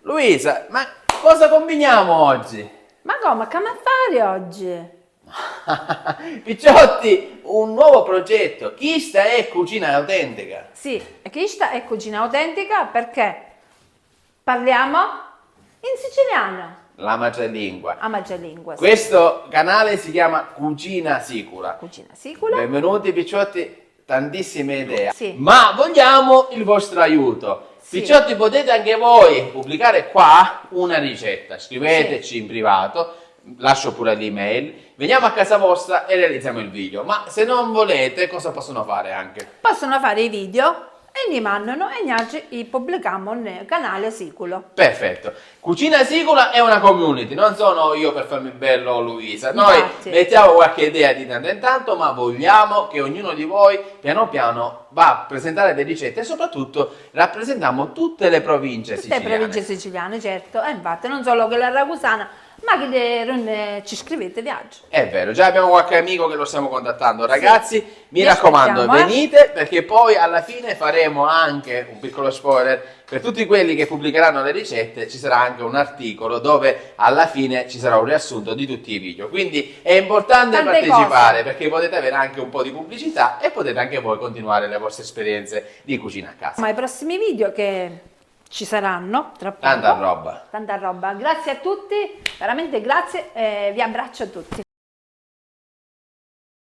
Luisa, ma cosa combiniamo oggi? Ma come? Che fare oggi? Picciotti, un nuovo progetto. Questa è cucina autentica. Sì, e questa è cucina autentica perché parliamo in siciliano, La madrelingua. a madrelingua. Sì. Questo canale si chiama Cucina Sicula. Cucina sicula. Benvenuti picciotti, tantissime idee. Sì. Ma vogliamo il vostro aiuto. Sì. Picciotti, potete anche voi pubblicare qua una ricetta. Scriveteci in privato, lascio pure l'email. Veniamo a casa vostra e realizziamo il video. Ma se non volete, cosa possono fare anche? Possono fare i video e li mandano e noi li pubblichiamo nel canale Siculo. Perfetto. Cucina Sicula è una community, non sono io per farmi bello o Luisa. Noi Infatti. mettiamo qualche idea di tanto in tanto, ma vogliamo che ognuno di voi piano piano va a presentare le ricette e soprattutto rappresentiamo tutte le province Tutte le siciliane. province siciliane, certo. E infatti non solo quella ragusana, ma che ci scrivete viaggio. È vero, già abbiamo qualche amico che lo stiamo contattando. Ragazzi, mi Vi raccomando, aspettiamo, venite perché poi alla fine faremo anche un piccolo spoiler. Per tutti quelli che pubblicheranno le ricette ci sarà anche un articolo dove alla fine ci sarà un riassunto di tutti i video. Quindi è importante Tante partecipare cose. perché potete avere anche un po' di pubblicità e potete anche voi continuare le vostre esperienze di cucina a casa. Ma i prossimi video che ci saranno tra poco. Tanta roba. Tanta roba. Grazie a tutti, veramente grazie e vi abbraccio a tutti.